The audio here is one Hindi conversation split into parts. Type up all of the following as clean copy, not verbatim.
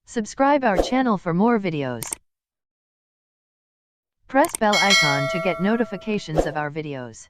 Subscribe our channel for more videos. Press bell icon to get notifications of our videos.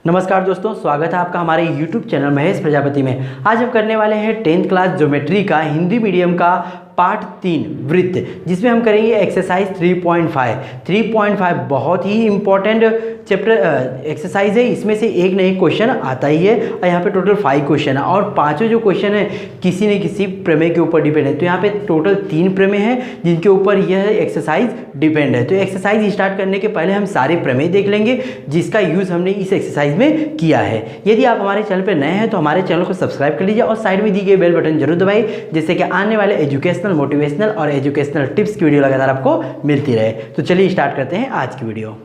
नमस्कार दोस्तों, स्वागत है आपका हमारे YouTube चैनल महेश प्रजापति में। आज हम करने वाले हैं 10th क्लास ज्योमेट्री का हिंदी मीडियम का पार्ट 3 वृत्त, जिसमें हम करेंगे एक्सरसाइज 3.5 बहुत ही इम्पोर्टेंट चैप्टर एक्सरसाइज है। इसमें से एक नहीं क्वेश्चन आता ही है और यहाँ पे टोटल 5 क्वेश्चन है और पांचों जो क्वेश्चन है किसी न किसी प्रमेय के ऊपर डिपेंड है। तो यहाँ पे टोटल 3 प्रमेय हैं जिनके ऊपर यह एक्सरसाइज डिपेंड है। तो एक्सरसाइज स्टार्ट करने के पहले हम सारे प्रमेय देख लेंगे जिसका यूज़ हमने इस एक्सरसाइज में किया है। यदि आप हमारे चैनल पर नए हैं तो हमारे चैनल को सब्सक्राइब कर लीजिए और साइड में दी गई बेल बटन जरूर दबाइए, जिससे कि आने वाले एजुकेशनल, मोटिवेशनल और एजुकेशनल टिप्स की वीडियो लगातार आपको मिलती रहे। तो चलिए स्टार्ट करते हैं आज की वीडियो।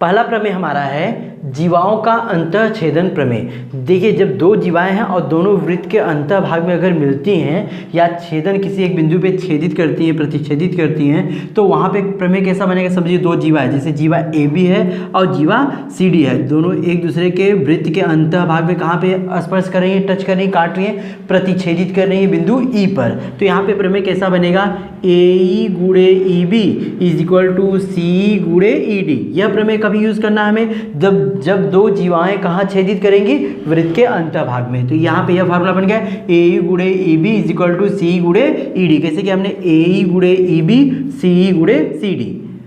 पहला प्रमेय हमारा है जीवाओं का अंतःछेदन प्रमेय। देखिए, जब दो जीवाएं हैं और दोनों वृत्त के अंत भाग में अगर मिलती हैं या छेदन किसी एक बिंदु पे छेदित करती हैं, प्रतिच्छेदित करती हैं, तो वहाँ पे प्रमेय कैसा बनेगा? समझिए दो जीवा है, जैसे जीवा ए बी है और जीवा सी डी है। दोनों एक दूसरे के वृत्त के अंत भाग में कहाँ पे स्पर्श कर रही है, टच कर रही है, काट रही है, प्रतिच्छेदित कर रही है बिंदु ई पर। तो यहाँ पे प्रमेय कैसा बनेगा? ए ई गुणे E B is equal to C गुणे ई डी। यह प्रमेय कभी यूज करना है हमें जब दो जीवाएं कहाँ छेदित करेंगी? वृत्त के अंत भाग में। तो यहाँ पे यह फार्मूला बन गया ए ई गुणे E B is equal to C गुणे ई डी। कैसे कि हमने ए ई गुणे ई बी सी गुणे सी डी।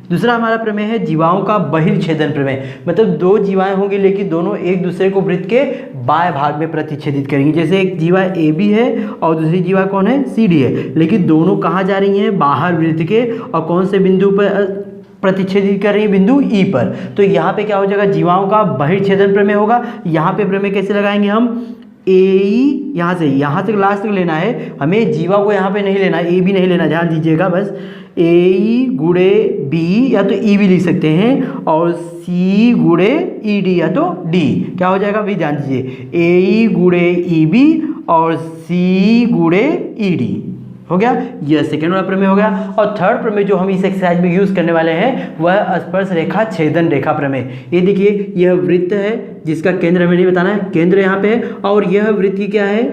दूसरा हमारा प्रमेय है जीवाओं का बहिर्छेदन प्रमेय। मतलब दो जीवाएं होंगी लेकिन दोनों एक दूसरे को वृत्त के बाएं भाग में प्रतिच्छेदित करेंगी। जैसे एक जीवा ए बी है और दूसरी जीवा कौन है? सी डी है, लेकिन दोनों कहाँ जा रही हैं? बाहर वृत्त के, और कौन से बिंदु पर प्रतिच्छेदित कर रही है? बिंदु ई पर। तो यहाँ पे क्या हो जाएगा? जीवाओं का बहिर्छेदन प्रमेय होगा। यहाँ पे प्रमेय कैसे लगाएंगे हम? ए ई यहाँ तक लास्ट तक लेना है हमें, जीवा को यहाँ पे नहीं लेना, ए बी नहीं लेना, ध्यान दीजिएगा बस। ए ई गुणे बी या तो ई भी लिख सकते हैं और सी गुणे ई डी या तो डी। क्या हो जाएगा भाई? ध्यान दीजिए, ए ई गुणे ई बी और सी गुणे ई डी हो गया। यह सेकेंड वाला प्रमेय हो गया। और थर्ड प्रमेय जो हम इस एक्सरसाइज में यूज करने वाले हैं वह स्पर्श रेखा छेदन रेखा प्रमेय। ये देखिए, यह वृत्त है जिसका केंद्र हमें नहीं बताना है, केंद्र यहाँ पे है, और यह वृत्त की क्या है?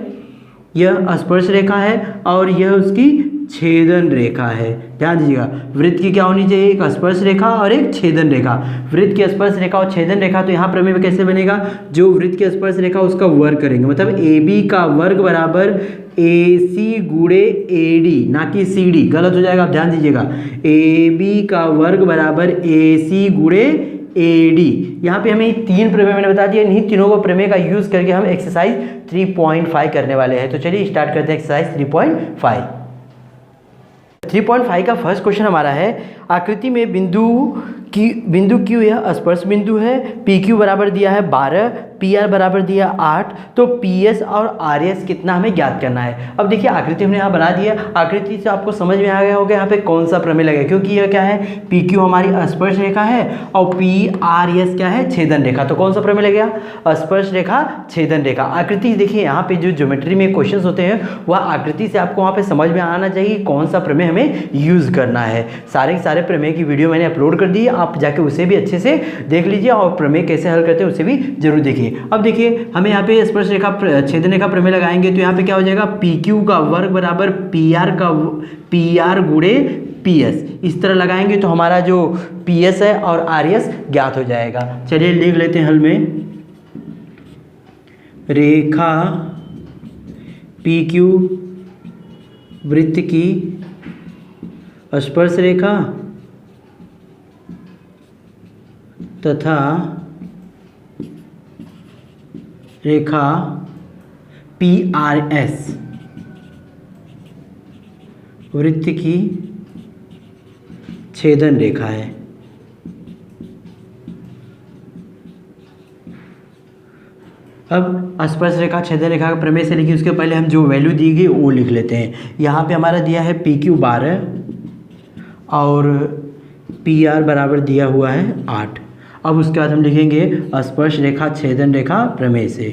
यह स्पर्श रेखा है और यह उसकी छेदन रेखा है। ध्यान दीजिएगा, वृत्त की क्या होनी चाहिए? एक स्पर्श रेखा और एक छेदन रेखा। वृत्त की स्पर्श रेखा और छेदन रेखा, तो यहाँ प्रमेय में कैसे बनेगा? जो वृत्त की स्पर्श रेखा उसका वर्ग करेंगे, मतलब ए बी का वर्ग बराबर ए सी गुणे ए डी, ना कि सी डी। गलत हो जाएगा, आप ध्यान दीजिएगा। ए बी का वर्ग बराबर ए सी गुणे ए डी। यहाँ पे हमें 3 प्रमेय मैंने बता दिया, इन्हीं तीनों को प्रमेय का यूज करके हम एक्सरसाइज 3.5 करने वाले हैं। तो चलिए स्टार्ट करते हैं एक्सरसाइज 3.5। 3.5 का फर्स्ट क्वेश्चन हमारा है, आकृति में बिंदु क्यू यह स्पर्श बिंदु है। पी क्यू बराबर दिया है 12, पी आर बराबर दिया 8, तो पी एस और आर एस कितना हमें ज्ञात करना है। अब देखिए, आकृति हमने यहाँ बना दिया। आकृति से आपको समझ में आ गया होगा यहाँ पे कौन सा प्रमेय लगेगा, क्योंकि यह क्या है? पी क्यू हमारी स्पर्श रेखा है और पी आर एस क्या है? छेदन रेखा। तो कौन सा प्रमेय लगेगा? स्पर्श रेखा छेदन रेखा। आकृति देखिए, यहाँ पे जो ज्योमेट्री में क्वेश्चन होते हैं वह आकृति से आपको वहाँ पे समझ में आना चाहिए कौन सा प्रमेय हमें यूज करना है। सारे प्रमेय की वीडियो मैंने अपलोड कर दी है, आप जाके उसे भी अच्छे से देख लीजिए और प्रमेय कैसे हल करते हैं उसे भी जरूर देखिए। अब देखिए, हमें यहाँ पे स्पर्श रेखा छेदन रेखा प्रमेय लगाएंगे तो यहाँ पे क्या हो जाएगा? पी क्यू का वर्ग बराबर पी आर गुणे पी एस। इस तरह लगाएंगे तो हमारा जो पी एस है और आर एस ज्ञात हो जाएगा। चलिए लिख लेते हैं हल में, रेखा पी क्यू वृत्त की स्पर्श रेखा तथा रेखा पी आर एस वृत्त की छेदन रेखा है। अब स्पर्श रेखा छेदन रेखा का प्रमेय से लिखिए, उसके पहले हम जो वैल्यू दी गई वो लिख लेते हैं। यहाँ पे हमारा दिया है पी क्यू 12 और पी आर बराबर दिया हुआ है 8। अब उसके बाद हम लिखेंगे स्पर्श रेखा छेदन रेखा प्रमेय से।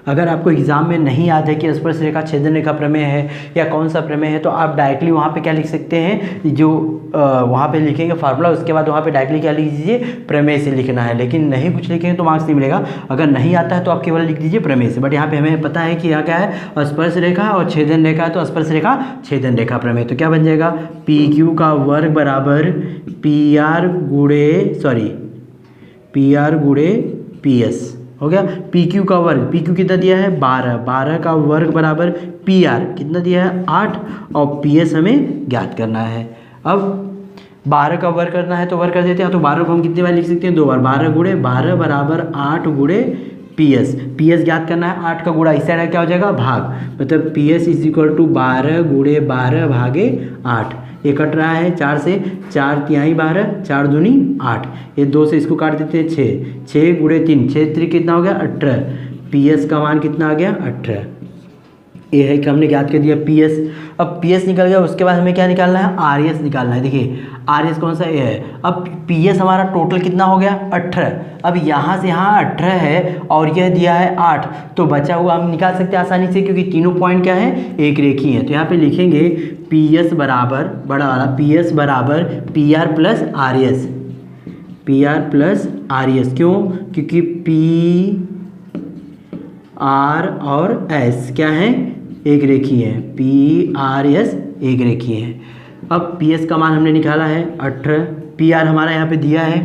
अगर आपको एग्जाम में नहीं याद है कि स्पर्श रेखा छेदन रेखा प्रमेय है या कौन सा प्रमेय है, तो आप डायरेक्टली वहाँ पे क्या लिख सकते हैं, जो वहाँ पे लिखेंगे फार्मूला, उसके बाद वहाँ पे डायरेक्टली क्या लिख दीजिए, प्रमेय से लिखना है। लेकिन नहीं कुछ लिखेंगे तो मार्क्स नहीं मिलेगा। अगर नहीं आता है तो आप केवल लिख दीजिए प्रमेय से। बट यहाँ पे हमें पता है कि यहाँ क्या है, स्पर्श रेखा और छेदन रेखा, तो स्पर्श रेखा छेदन रेखा प्रमेय। तो क्या बन जाएगा, पी क्यू का वर्ग बराबर पी आर गुणे पी एस हो गया। पी क्यू का वर्ग, पी क्यू कितना दिया है 12, 12 का वर्ग बराबर पी आर कितना दिया है 8, और पी एस हमें ज्ञात करना है। अब 12 का वर्ग करना है तो वर्ग कर देते हैं। तो 12 को हम कितने बार लिख सकते हैं, 2 बार। 12 गुणे 12 बराबर 8 गुणे पी एस ज्ञात करना है। 8 का गुणा इस साइड क्या हो जाएगा, भाग, मतलब P S is equal to 12 गुणे 12 भागे 8। ये कट रहा है 4 से, 4 तिहाई 12, 4 दूनी 8, ये 2 से इसको काट देते हैं 6, 6 गुणे 3, 6 3 कितना हो गया 18। पी एस का मान कितना आ गया 18। ये है कि हमने ज्ञात कर दिया पी एस। अब पी एस निकल गया, उसके बाद हमें क्या निकालना है, आर एस निकालना है। देखिए आर एस कौन सा ए है। अब पी एस हमारा टोटल कितना हो गया 18। अब यहाँ से यहाँ 18 है और यह दिया है 8, तो बचा हुआ हम निकाल सकते हैं आसानी से, क्योंकि तीनों पॉइंट क्या है, एक रेखी है। तो यहाँ पे लिखेंगे पी एस बराबर, बड़ा वाला पी एस बराबर P R plus R S, P R plus R S. क्यों, क्योंकि पी आर और एस क्या है, एक रेखी है। पी आर एस एक रेखी है। अब पी एस का मान हमने निकाला है 18, पी आर हमारा यहाँ पे दिया है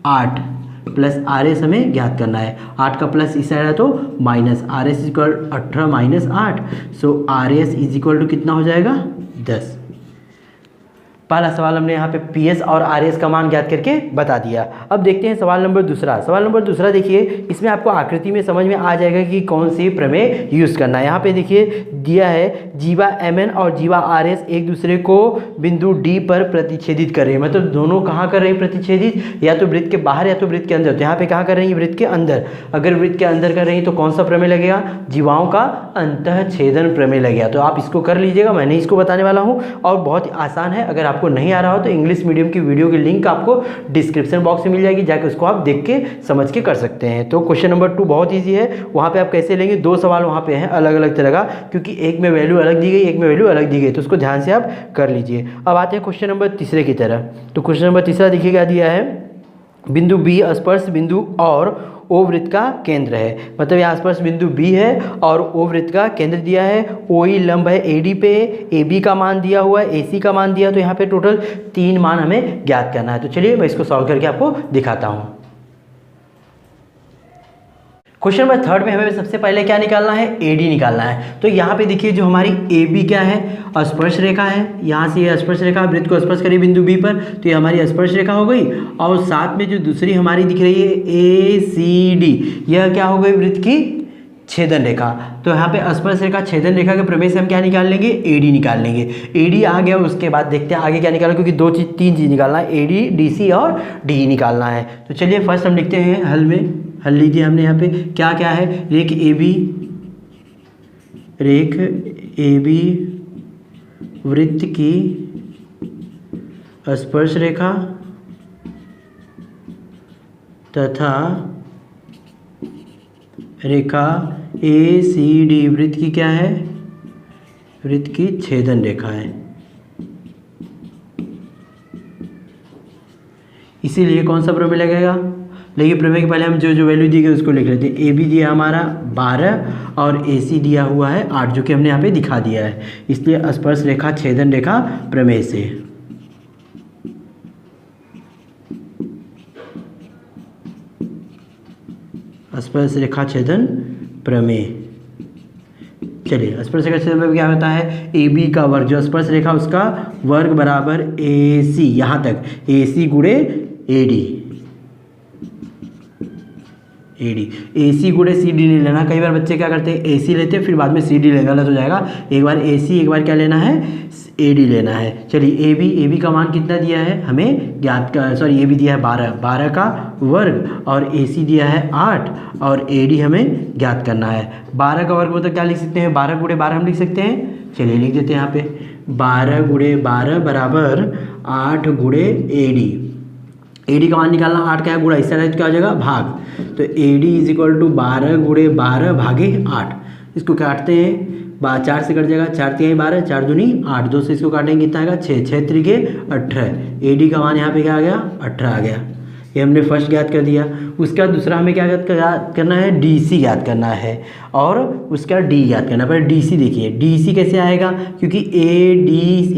8, प्लस आर एस हमें ज्ञात करना है। 8 का प्लस इस साइड है तो minus, R S equal 18 minus 8, so R S is equal to कितना हो जाएगा 10। पहला सवाल हमने यहाँ पे पी एस और आर एस का मान ज्ञात करके बता दिया। अब देखते हैं सवाल नंबर दूसरा। सवाल नंबर दूसरा देखिए, इसमें आपको आकृति में समझ में आ जाएगा कि कौन सी प्रमेय यूज़ करना है। यहाँ पे देखिए दिया है जीवा एम एन और जीवा आर एस एक दूसरे को बिंदु डी पर प्रतिच्छेदित कर रहे हैं। मतलब दोनों कहाँ कर रहे हैं प्रतिच्छेदित, या तो वृत्त के बाहर या तो वृत्त के अंदर। तो यहाँ पे कहाँ कर रही है, वृत्त के अंदर। अगर वृत्त के अंदर कर रही है तो कौन सा प्रमेय लगेगा, जीवाओं का अंतःछेदन प्रमेय लगेगा। तो आप इसको कर लीजिएगा, मैंने इसको बताने वाला हूँ और बहुत आसान है। अगर आपको नहीं आ रहा हो तो इंग्लिश मीडियम की वीडियो की लिंक आपको डिस्क्रिप्शन बॉक्स में मिल जाएगी, जाके उसको आप देख के समझ के कर सकते हैं। तो क्वेश्चन नंबर 2 बहुत इजी है। वहाँ पे आप कैसे लेंगे, 2 सवाल वहाँ पे हैं अलग अलग तरह का, क्योंकि एक में वैल्यू अलग दी गई, एक में वैल्यू अलग दी गई, तो उसको ध्यान से आप कर लीजिए। अब आते हैं क्वेश्चन नंबर तीसरे की तरह। तो क्वेश्चन नंबर तीसरा देखिए क्या दिया है, बिंदु बी स्पर्श बिंदु और ओ वृत्त का केंद्र है। मतलब यहाँ स्पर्श बिंदु बी है और ओ वृत्त का केंद्र दिया है। ओ ई लंब है ए डी पे, ए बी का मान दिया हुआ है, ए सी का मान दिया। तो यहाँ पे टोटल 3 मान हमें ज्ञात करना है। तो चलिए मैं इसको सॉल्व करके आपको दिखाता हूँ। क्वेश्चन नंबर 3 में हमें सबसे पहले क्या निकालना है, ए डी निकालना है। तो यहाँ पे देखिए जो हमारी ए बी क्या है, स्पर्श रेखा है। यहाँ से ये स्पर्श रेखा वृत्त को स्पर्श करी बिंदु बी पर, तो ये हमारी स्पर्श रेखा हो गई। और साथ में जो दूसरी हमारी दिख रही है ए सी डी, यह क्या हो गई, वृत्त की छेदन रेखा। तो यहाँ पे स्पर्श रेखा छेदन रेखा के प्रमेय से हम क्या निकाल लेंगे, ए डी निकाल लेंगे। ए डी आ गया, उसके बाद देखते हैं आगे क्या निकालना, क्योंकि 3 चीज़ निकालना है, ए डी, डी सी और डी निकालना है। तो चलिए फर्स्ट हम लिखते हैं हल में। हल लीजिए हमने यहाँ पे क्या क्या है, रेख ए बी वृत्त की स्पर्श रेखा तथा रेखा ए सी डी वृत्त की क्या है, वृत्त की छेदन रेखा है। इसीलिए कौन सा प्रमेय लगेगा, लेकिन प्रमेय के पहले हम जो वैल्यू दी गई उसको लिख लेते हैं। ए बी दिया हमारा 12 और ए सी दिया हुआ है 8, जो कि हमने यहाँ पे दिखा दिया है। इसलिए स्पर्श रेखा छेदन रेखा प्रमेय से स्पर्श रेखा छेदन प्रमेय। चलिए स्पर्श रेखा छेदन प्रमेय क्या होता है, ए बी का वर्ग, जो स्पर्श रेखा उसका वर्ग बराबर ए सी, यहाँ तक ए सी गुणे ए डी, ए डी, ए सी गुणे सी डी नहीं लेना। कई बार बच्चे क्या करते हैं, ए सी लेते हैं फिर बाद में सी डी लेगा, गलत हो जाएगा। एक बार ए सी, एक बार क्या लेना है, ए डी लेना है। चलिए ए बी का मान कितना दिया है हमें ज्ञात का, सॉरी ए बी दिया है 12 का वर्ग, और ए सी दिया है 8 और ए डी हमें ज्ञात करना है। 12 का वर्ग मतलब क्या लिख सकते हैं, 12 गुणे 12 हम लिख सकते हैं। चलिए लिख देते हैं यहाँ पे 12 गुणे 12 बराबर 8 गुणे ए डी। AD का मान निकालना, 8 का है गुणा, इस साइड तो क्या हो जाएगा भाग, तो AD इज इक्वल टू 12 गुणे 12 भागे 8। इसको काटते हैं, 4 से कट जाएगा, 4 3 12, 4 दूनी 8, 2 से इसको काटेंगे कितना आएगा 6, 6 त्रिके 18। AD का मान यहाँ पे क्या आ गया 18 आ गया। ये हमने फर्स्ट ज्ञात कर दिया। उसके बाद दूसरा हमें क्या ज्ञात करना है, DC ज्ञात करना है, और उसके बाद D ज्ञात करना है। पहले DC देखिए, DC कैसे आएगा, क्योंकि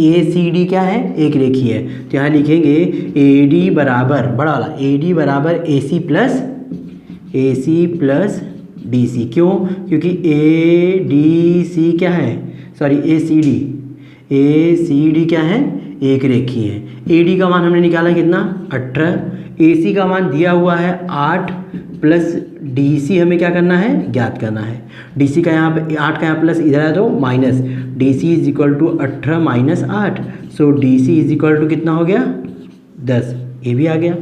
ACD क्या है, एक रेखी है, तो यहाँ लिखेंगे AD बराबर बड़ा वाला AD बराबर AC प्लस DC। क्यों, क्योंकि ADC क्या है, सॉरी ACD क्या है, एक रेखी है। AD का मान हमने निकाला कितना 18, AC का मान दिया हुआ है 8 प्लस DC हमें क्या करना है, ज्ञात करना है। DC का यहाँ पे 8 का यहाँ प्लस इधर है तो minus, DC is equal to 18 minus 8, so DC is equal to कितना हो गया 10, ये भी आ गया।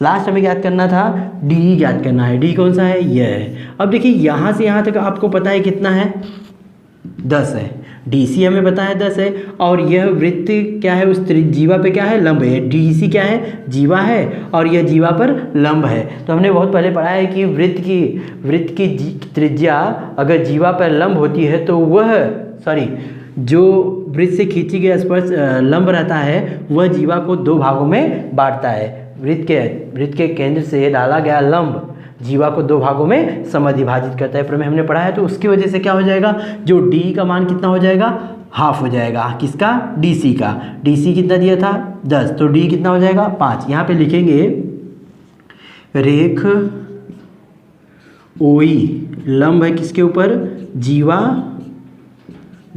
लास्ट हमें ज्ञात करना था D ज्ञात करना है। D कौन सा है, यह है। अब देखिए यहाँ से यहाँ तक आपको पता है कितना है 10 है, DC हमें पता है 10 है, और यह वृत्त क्या है, उस जीवा पे क्या है, लंब है। DC क्या है, जीवा है, और यह जीवा पर लंब है। तो हमने बहुत पहले पढ़ा है कि वृत्त की त्रिज्या अगर जीवा पर लंब होती है तो वह जो वृत्त से खींची गई स्पर्श लंब रहता है वह जीवा को 2 भागों में बांटता है। वृत्त के केंद्र से डाला गया लंब जीवा को 2 भागों में समद्विभाजित करता है, प्रमेय हमने पढ़ा है। तो उसकी वजह से क्या हो जाएगा, जो D का मान कितना हो जाएगा, हाफ हो जाएगा। किसका, DC का। DC कितना दिया था 10, तो D कितना हो जाएगा 5। यहाँ पे लिखेंगे रेख OE लंब है किसके ऊपर, जीवा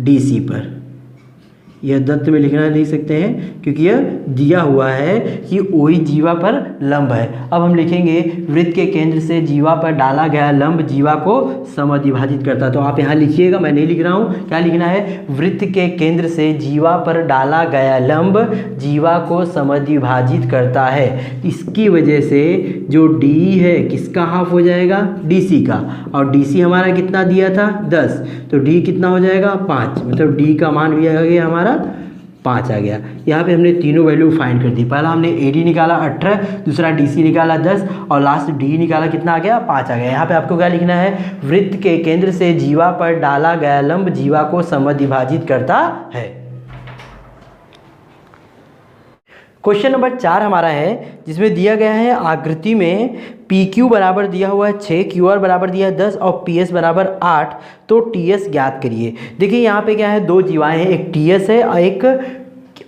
DC पर। यह दत्त में लिख सकते हैं क्योंकि यह दिया हुआ है कि OE जीवा पर लंब है। अब हम लिखेंगे वृत्त के केंद्र से जीवा पर डाला गया लंब जीवा को समद्विभाजित करता है। तो आप यहाँ लिखिएगा, मैं नहीं लिख रहा हूँ, क्या लिखना है, वृत्त के केंद्र से जीवा पर डाला गया लंब जीवा को समद्विभाजित करता है। इसकी वजह से जो D है किसका हाफ हो जाएगा, DC का, और DC हमारा कितना दिया था 10, तो D कितना हो जाएगा 5, मतलब D का मान भी आ गया हमारा 5 आ गया। यहाँ पे हमने तीनों वैल्यू फाइंड कर दी। पहला हमने AD निकाला 18, दूसरा DC निकाला 10, और लास्ट D निकाला कितना आ गया 5 आ गया। यहाँ पे आपको क्या लिखना है, वृत्त के केंद्र से जीवा पर डाला गया लंब जीवा को समद्विभाजित करता है। क्वेश्चन नंबर 4 हमारा है, जिसमें दिया गया है आकृति में PQ बराबर दिया हुआ है 6, QR बराबर दिया है 10 और PS बराबर 8, तो TS ज्ञात करिए। देखिए यहाँ पे क्या है, 2 जीवाएं हैं, एक TS है और एक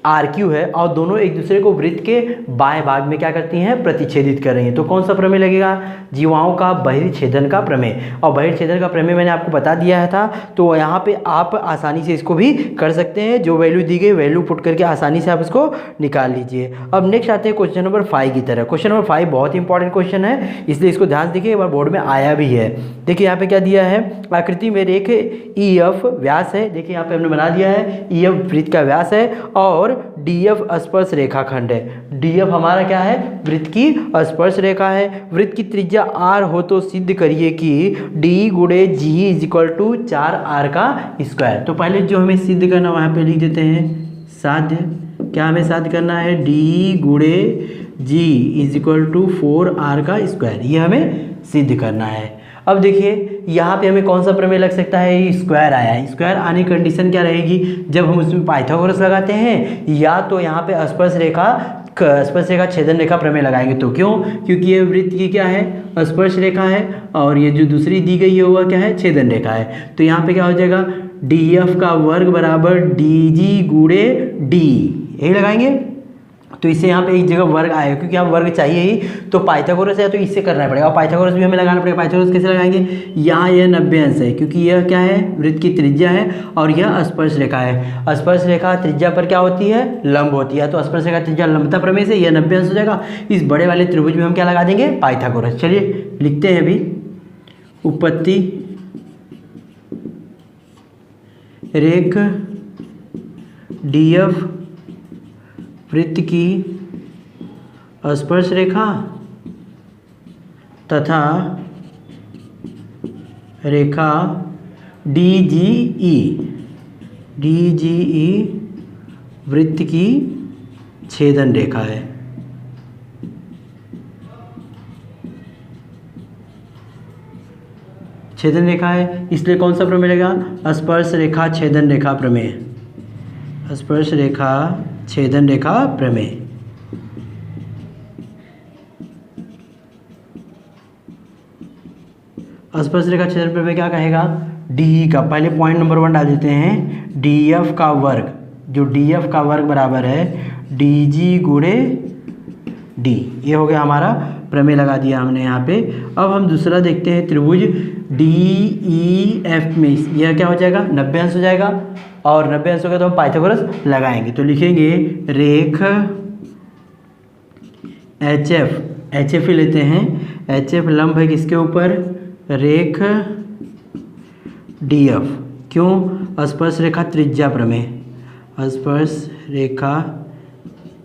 RQ है, और दोनों एक दूसरे को वृत्त के बाएं भाग में क्या करती हैं, प्रतिच्छेदित कर रही हैं। तो कौन सा प्रमेय लगेगा, जीवाओं का बहिर्छेदन का प्रमेय। और बहिर्छेदन का प्रमेय मैंने आपको बता दिया है था, तो यहाँ पे आप आसानी से इसको भी कर सकते हैं। जो वैल्यू दी गई वैल्यू पुट करके आसानी से आप इसको निकाल लीजिए। अब नेक्स्ट आते हैं क्वेश्चन नंबर 5 की तरह। क्वेश्चन नंबर 5 बहुत इंपॉर्टेंट क्वेश्चन है, इसलिए इसको ध्यान से देखिए, एक बार बोर्ड में आया भी है। देखिए यहाँ पे क्या दिया है, आकृति में रेख EF व्यास है। देखिए यहाँ पे हमने बना दिया है, EF वृत्त का व्यास है और DF स्पर्श रेखाखंड है। DF हमारा क्या है, वृत्त की स्पर्श रेखा है। वृत्त की त्रिज्या R हो तो सिद्ध करिए कि D गुणे G is equal to 4R का स्क्वायर। तो पहले जो हमें सिद्ध करना वहाँ पे लिख देते हैं साध्य। क्या हमें साध्य करना है, D गुणे G is equal to 4R का स्क्वायर, ये हमें सिद्ध करना है। अब देखिए यहाँ पे हमें कौन सा प्रमेय लग सकता है, स्क्वायर आया है। स्क्वायर आने की कंडीशन क्या रहेगी, जब हम उसमें पाइथागोरस लगाते हैं या तो यहाँ पे स्पर्श रेखा छेदन रेखा प्रमेय लगाएंगे। तो क्यों, क्योंकि ये वृत्त की क्या है, स्पर्श रेखा है, और ये जो दूसरी दी गई है वह क्या है, छेदन रेखा है। तो यहाँ पे क्या हो जाएगा, DF का वर्ग बराबर DG गुणे D, यही लगाएंगे। तो इससे यहाँ पे एक जगह वर्ग आएगा, क्योंकि यहाँ वर्ग चाहिए ही, तो पाइथागोरस है तो इससे करना पड़ेगा, और पाइथागोरस भी हमें लगाना पड़ेगा। पाइथागोरस कैसे लगाएंगे, यहाँ यह 90 अंश है, क्योंकि यह क्या है, वृत्त की त्रिज्या है, और यह स्पर्श रेखा है। स्पर्श रेखा त्रिज्या पर क्या होती है, लंब होती है, तो स्पर्श रेखा त्रिज्या लंबता प्रमेय से यह 90 अंश हो जाएगा। इस बड़े वाले त्रिभुज में हम क्या लगा देंगे, पाइथागोरस। चलिए लिखते हैं अभी, उत्पत्ति रेख DF वृत्त की स्पर्श रेखा तथा रेखा DGE वृत्त की छेदन रेखा है। छेदन रेखा है, इसलिए कौन सा प्रमेय लगेगा? स्पर्श रेखा छेदन रेखा प्रमेय। स्पर्श रेखा छेदन रेखा प्रमेय। स्पर्श रेखा छेदन प्रमेय क्या कहेगा? डी का पहले पॉइंट नंबर 1 डाल देते हैं, डी एफ का वर्ग, जो डी एफ का वर्ग बराबर है डी जी गुणे डी। ये हो गया हमारा प्रमेय, लगा दिया हमने यहाँ पे। अब हम दूसरा देखते हैं, त्रिभुज डी ई एफ में यह क्या हो जाएगा? 90 अंश हो जाएगा, और 90 अंश होगा तो हम पाइथागोरस लगाएंगे। तो लिखेंगे रेख एच एफ ही लेते हैं, एच एफ लंब है किसके ऊपर? रेख डी एफ। क्यों? स्पर्श रेखा त्रिज्या प्रमेय, स्पर्श रेखा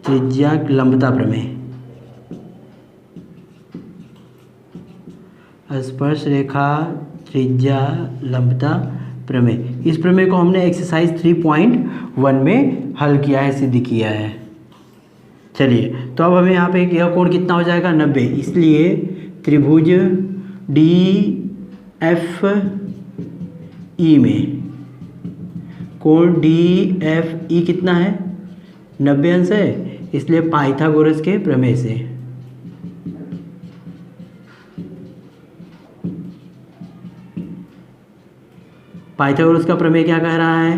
त्रिज्या लंबता प्रमेय। स्पर्श रेखा त्रिज्या लंबता प्रमेय। इस प्रमेय को हमने एक्सरसाइज 3.1 में हल किया है, सिद्ध किया है। चलिए, तो अब हमें यहाँ पे यह कोण कितना हो जाएगा? 90। इसलिए त्रिभुज डी एफ ई में कोण डी एफ ई कितना है? 90 अंश है, इसलिए पाइथागोरस के प्रमेय से पाइथागोरस का प्रमेय क्या कह रहा है?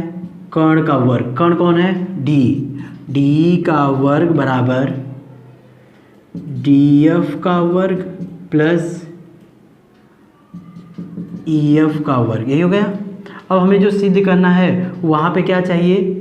कर्ण का वर्ग। कर्ण कौन है? डी। डी का वर्ग बराबर डी एफ का वर्ग प्लस ई एफ का वर्ग। यही हो गया। अब हमें जो सिद्ध करना है वहाँ पे क्या चाहिए?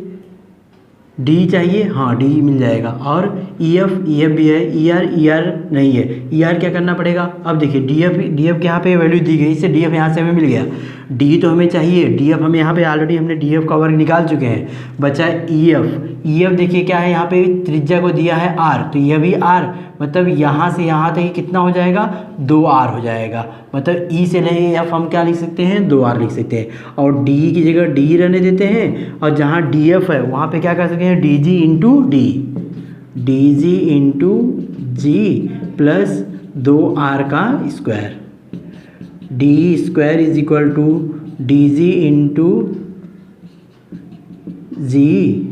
डी चाहिए, हाँ डी मिल जाएगा, और ई एफ भी है, ई आर नहीं है। ई आर क्या करना पड़ेगा? अब देखिए डी एफ के यहाँ पे वैल्यू दी गई, इससे डी एफ यहाँ से हमें मिल गया। डी तो हमें चाहिए, डी एफ हमें यहाँ पे ऑलरेडी हमने डी एफ का वर्ग निकाल चुके हैं, बचा है ई एफ। ई एफ देखिए क्या है, यहाँ पे त्रिज्या को दिया है आर, तो यह भी आर, मतलब यहाँ से यहाँ तक कितना हो जाएगा? 2r हो जाएगा। मतलब ई से ले एफ हम क्या लिख सकते हैं? 2r लिख सकते हैं, और डी की जगह डी रहने देते हैं, और जहाँ डी एफ है वहाँ पे क्या कर सकते हैं? D G into D, D G into G plus 2r का square. D square is equal to D G into G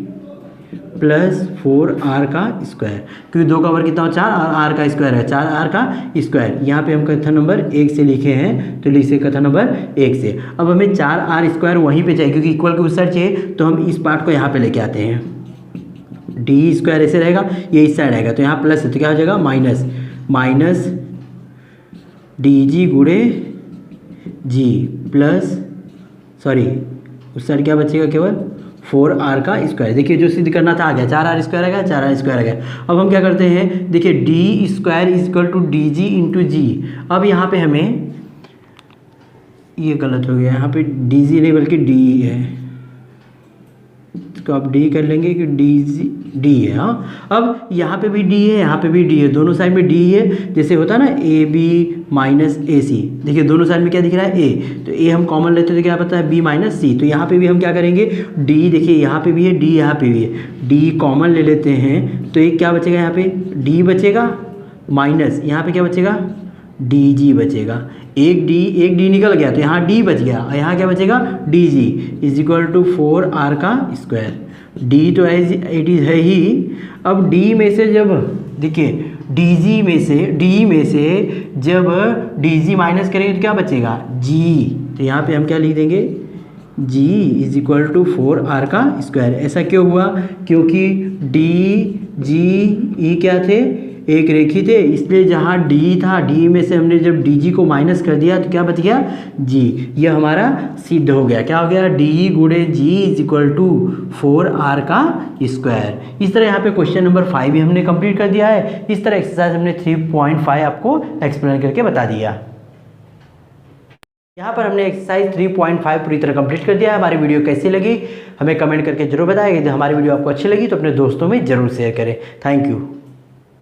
plus 4r का स्क्वायर, क्योंकि 2 का वर्ग कितना हो? 4, r का स्क्वायर है, 4r का स्क्वायर। यहाँ पे हम कथन नंबर 1 से लिखे हैं, तो लिख से कथन नंबर 1 से। अब हमें 4r स्क्वायर वहीं पे चाहिए, क्योंकि इक्वल के उस साइड चाहिए, तो हम इस पार्ट को यहाँ पे लेके आते हैं। डी स्क्वायर ऐसे रहेगा, ये इस साइड आएगा, तो यहाँ प्लस है तो क्या हो जाएगा? माइनस डी जी गुणे जी प्लस, सॉरी उस साइड क्या बचेगा? केवल 4r का स्क्वायर। देखिए जो सिद्ध करना था आ गया, 4r स्क्वायर आ गया, 4r स्क्वायर आ गया। अब हम क्या करते हैं? देखिए D square is equal to D G into G. अब यहाँ पे हमें, ये गलत हो गया, यहाँ पे डी जी नहीं बल्कि डी है, इसको आप डी कर लेंगे कि डी है। हाँ, अब यहाँ पे भी डी है, यहाँ पे भी डी है, दोनों साइड में डी है। जैसे होता है ना ए बी माइनस ए सी, देखिए दोनों साइड में क्या दिख रहा है? ए, तो ए हम कॉमन लेते हैं तो क्या पता है? बी माइनस सी। तो यहाँ पे भी हम क्या करेंगे? डी, देखिए यहाँ पे भी है डी, यहाँ पे भी है डी, कॉमन ले लेते हैं, तो एक क्या बचेगा? यहाँ पे डी बचेगा, माइनस यहाँ पे क्या बचेगा? डी जी बचेगा। एक डी निकल गया, तो यहाँ डी बच गया, और यहाँ क्या बचेगा? D G is equal to 4r का स्क्वायर। डी तो एज इट इज़ है ही। अब डी में से जब देखिए डी में से जब डी जी माइनस करेंगे तो क्या बचेगा? जी। तो यहाँ पे हम क्या लिख देंगे? जी इज इक्वल टू 4r का स्क्वायर। ऐसा क्यों हुआ? क्योंकि डी जी ई क्या थे? एक रेखी थे, इसलिए जहाँ डी था, डी में से हमने जब डी जी को माइनस कर दिया तो क्या बच गया? जी। यह हमारा सिद्ध हो गया। क्या हो गया? डी गुणे जी इज इक्वल टू 4r का स्क्वायर। इस तरह यहाँ पे क्वेश्चन नंबर 5 भी हमने कंप्लीट कर दिया है। इस तरह एक्सरसाइज हमने 3.5 आपको एक्सप्लेन करके बता दिया। यहाँ पर हमने एक्सरसाइज 3.5 पूरी तरह कंप्लीट कर दिया है। हमारी वीडियो कैसी लगी हमें कमेंट करके जरूर बताएं। यदि हमारी वीडियो आपको अच्छी लगी तो अपने दोस्तों में जरूर शेयर करें। Thank you.